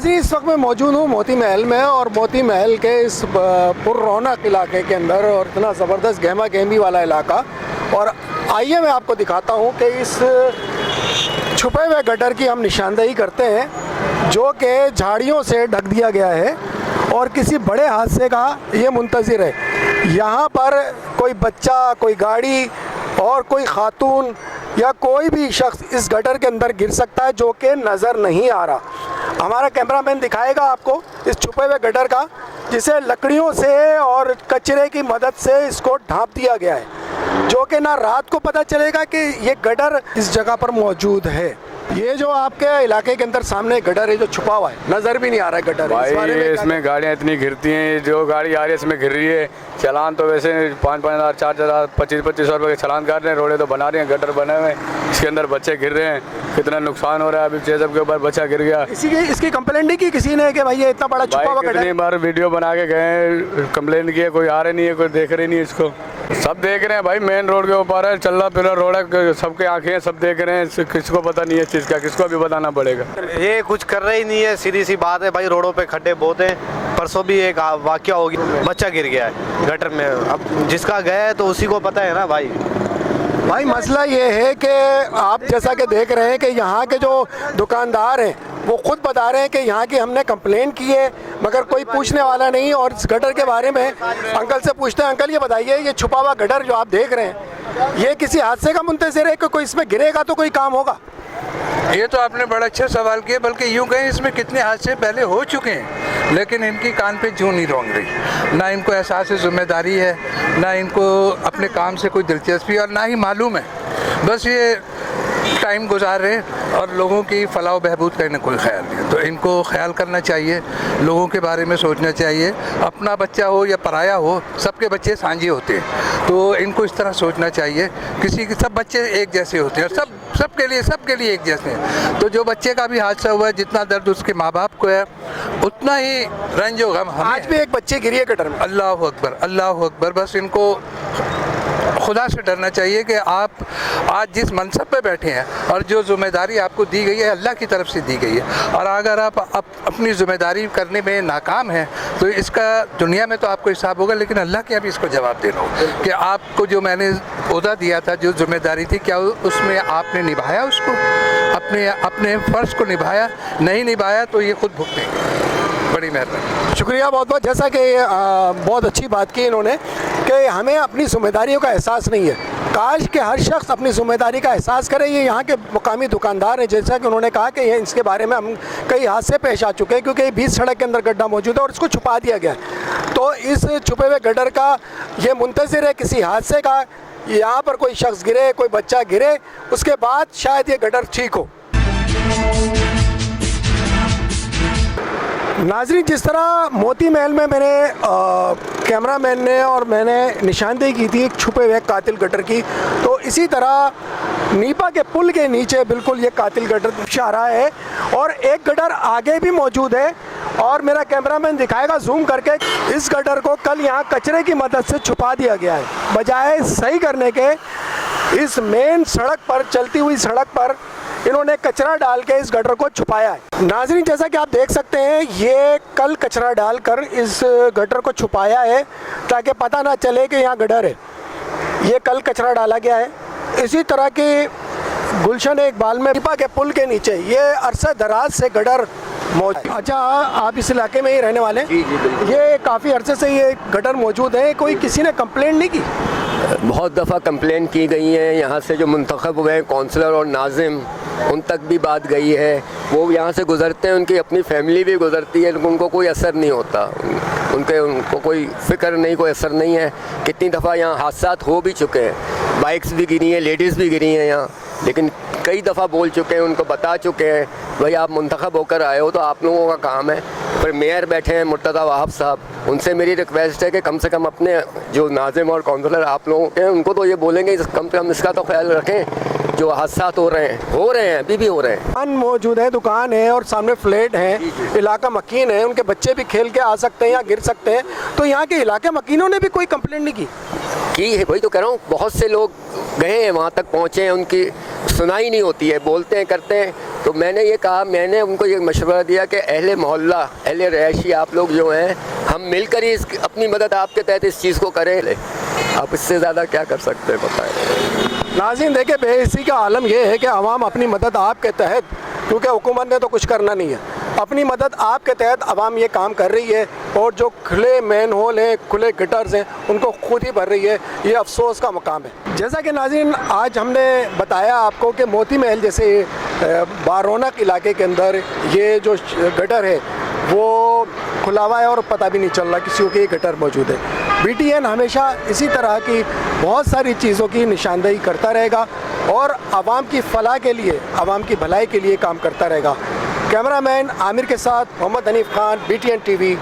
नाज़रीन, इस वक्त मैं मौजूद हूँ मोती महल में, और मोती महल के इस पुररौनक इलाके के अंदर, और इतना ज़बरदस्त गहमा गहमी वाला इलाका। और आइए मैं आपको दिखाता हूँ कि इस छुपे हुए गटर की हम निशानदेही करते हैं, जो कि झाड़ियों से ढक दिया गया है और किसी बड़े हादसे का ये मुंतज़िर है। यहाँ पर कोई बच्चा, कोई गाड़ी और कोई खातून या कोई भी शख्स इस गटर के अंदर गिर सकता है, जो कि नज़र नहीं आ रहा। हमारा कैमरामैन दिखाएगा आपको इस छुपे हुए गटर का, जिसे लकड़ियों से और कचरे की मदद से इसको ढाँप दिया गया है, जो कि ना रात को पता चलेगा कि ये गटर इस जगह पर मौजूद है। ये जो आपके इलाके के अंदर सामने गटर है जो छुपा हुआ है, नज़र भी नहीं आ रहा है गटर। भाई इसमें गाड़ियाँ इतनी गिरती हैं, जो गाड़ी आ रही है इसमें गिर रही है। चालान तो वैसे 5-5 हज़ार 4 हज़ार 25-25 रुपये के चालान काट रहे हैं, रोडे तो बना रहे हैं, गटर बने हुए हैं, इसके अंदर बच्चे गिर रहे हैं, कितना नुकसान हो रहा है। अभी चेजब के ऊपर बच्चा गिर गया, इसकी कंप्लेंट नहीं की किसी ने कि भाई ये इतना बड़ा छुपा हुआ गटर है? कितनी बार वीडियो बना के गए, कंप्लेंट किए, कोई आ रहे नहीं है, कोई देख रहे नहीं है इसको। सब देख रहे हैं भाई, मेन रोड के ऊपर है, चल रहा फिर रोड है, सबके आंखें हैं, सब देख रहे हैं, किसको पता नहीं है चीज़ का, किसको भी बताना पड़ेगा। ये कुछ कर रही नहीं है, सीधी सी बात है भाई। रोडों पे खड्डे बहुत हैं। परसों भी एक वाकया हो गया, बच्चा गिर गया है गटर में। अब जिसका गया है तो उसी को पता है ना भाई। मसला ये है कि आप जैसा कि देख रहे हैं कि यहाँ के जो दुकानदार हैं वो खुद बता रहे हैं कि यहाँ की हमने कंप्लेंट की है, मगर कोई पूछने वाला नहीं। और इस गटर के बारे में अंकल से पूछते हैं। अंकल, ये बताइए, ये छुपा हुआ गटर जो आप देख रहे हैं, ये किसी हादसे का मुंतज़िर है कि कोई इसमें गिरेगा तो कोई काम होगा? ये तो आपने बड़ा अच्छा सवाल किया, बल्कि यूँ कहें इसमें कितने हादसे पहले हो चुके हैं, लेकिन इनकी कान पे जूं नहीं रोंग रही। ना इनको एहसास जिम्मेदारी है, ना इनको अपने काम से कोई दिलचस्पी, और ना ही मालूम है। बस ये टाइम गुजार रहे और लोगों की फलाह बहबूद का इन्हें कोई ख्याल नहीं। तो इनको ख्याल करना चाहिए, लोगों के बारे में सोचना चाहिए। अपना बच्चा हो या पराया हो, सबके बच्चे सांझे होते हैं, तो इनको इस तरह सोचना चाहिए। किसी के सब बच्चे एक जैसे होते हैं और सबके लिए एक जैसे हैं। तो जो बच्चे का भी हादसा हुआ है, जितना दर्द उसके माँ बाप को है, उतना ही रंज व गम हमें। आज भी एक बच्चे गिरी है गटर में। अल्लाह अकबर, अल्लाह अकबर। बस इनको खुदा से डरना चाहिए कि आप आज जिस मनसब पे बैठे हैं और जो ज़िम्मेदारी आपको दी गई है, अल्लाह की तरफ से दी गई है, और अगर आप अपनी ज़िम्मेदारी करने में नाकाम हैं तो इसका दुनिया में तो आपको हिसाब होगा, लेकिन अल्लाह के यहाँ भी इसको जवाब देना होगा कि आपको जो मैंने ओहदा दिया था, जो ज़िम्मेदारी थी, क्या उसमें आपने निभाया उसको, अपने फ़र्ज़ को निभाया? नहीं निभाया तो ये खुद भुगतेंगे। बड़ी मेहरबानी, शुक्रिया बहुत बहुत। जैसा कि बहुत अच्छी बात की इन्होंने कि हमें अपनी ज़िम्मेदारियों का एहसास नहीं है। काश कि हर शख्स अपनी ज़िम्मेदारी का एहसास करे। ये यहाँ के मुकामी दुकानदार हैं, जैसा कि उन्होंने कहा कि ये इसके बारे में हम कई हादसे पेश आ चुके हैं, क्योंकि ये बीच सड़क के अंदर गड्ढा मौजूद है और इसको छुपा दिया गया है। तो इस छुपे हुए गड्ढर का ये मुंतज़िर है किसी हादसे का। यहाँ पर कोई शख्स गिरे, कोई बच्चा गिरे, उसके बाद शायद ये गड्ढर ठीक हो। नाज़रीन, जिस तरह मोती महल में मैंने कैमरामैन ने और मैंने निशानदेही की थी एक छुपे हुए कातिल गटर की, तो इसी तरह नीपा के पुल के नीचे बिल्कुल ये कातिल गटर पेश आ रहा है, और एक गटर आगे भी मौजूद है। और मेरा कैमरामैन दिखाएगा जूम करके, इस गटर को कल यहाँ कचरे की मदद से छुपा दिया गया है, बजाय सही करने के इस मेन सड़क पर, चलती हुई सड़क पर इन्होंने कचरा डाल के इस गटर को छुपाया है। नाज़रीन, जैसा कि आप देख सकते हैं, ये कल कचरा डालकर इस गटर को छुपाया है ताकि पता ना चले कि यहाँ गटर है। ये कल कचरा डाला गया है। इसी तरह की गुलशन इकबाल में नीपा के पुल के नीचे ये अरसा दराज से गटर मौजूद। अच्छा, आप इस इलाके में ही रहने वाले हैं? जी बिल्कुल। ये काफ़ी अरसे से ये गटर मौजूद है, कोई किसी ने कंप्लेंट नहीं की? बहुत दफ़ा कंप्लेन की गई है। यहाँ से जो मुंतखब हुए कौंसलर और नाजिम, उन तक भी बात गई है। वो यहाँ से गुज़रते हैं, उनकी अपनी फैमिली भी गुज़रती है, लेकिन उनको कोई असर नहीं होता। उनको कोई फ़िक्र नहीं, कोई असर नहीं है। कितनी दफ़ा यहाँ हादसा हो भी चुके हैं, बाइक्स भी गिरी हैं, लेडीज़ भी गिरी हैं यहाँ, लेकिन कई दफ़ा बोल चुके हैं, उनको बता चुके हैं, भाई आप मुंतखब होकर आए हो तो आप लोगों का काम है। फिर मेयर बैठे हैं मुर्तज़ा वहाब साहब, उनसे मेरी रिक्वेस्ट है कि कम से कम अपने जो नाज़िम और कौंसलर आप लोगों के, उनको तो ये बोलेंगे कम से कम इसका तो ख्याल रखें। जो हादसा हो रहे हैं अभी भी हो रहे हैं। दुकान मौजूद है, दुकान है और सामने फ्लैट है, इलाका मकीन है, उनके बच्चे भी खेल के आ सकते हैं या गिर सकते हैं। तो यहाँ के इलाके मकीनों ने भी कोई कंप्लेंट नहीं की है। वही तो कह रहा हूँ, बहुत से लोग गए हैं, वहाँ तक पहुँचे हैं, उनकी सुनाई नहीं होती है, बोलते हैं करते हैं, तो मैंने ये कहा, मैंने उनको ये मशवरा दिया कि अहले मोहल्ला, अहले रहायशी आप लोग जो हैं, हम मिलकर ही अपनी मदद आपके तहत इस चीज़ को करें। आप इससे ज़्यादा क्या कर सकते हैं बताएं। नाज़रीन देखिए, बेहिसी का आलम यह है कि आवाम अपनी मदद आपके तहत, क्योंकि हुकूमत ने तो कुछ करना नहीं है, अपनी मदद आपके तहत आवाम ये काम कर रही है, और जो खुले मैन होल हैं, खुले गटर्स हैं, उनको खुद ही भर रही है। ये अफसोस का मकाम है। जैसा कि नाज़रीन आज हमने बताया आपको कि मोती महल जैसे बारौनक इलाके के अंदर ये जो गटर है वो खुला हुआ है और पता भी नहीं चल रहा किसी को कि ये गटर मौजूद है। BTN हमेशा इसी तरह की बहुत सारी चीज़ों की निशानदेही करता रहेगा और आवाम की फलाह के लिए, आवाम की भलाई के लिए काम करता रहेगा। कैमरामैन आमिर के साथ मोहम्मद हनीफ खान, BTN TV।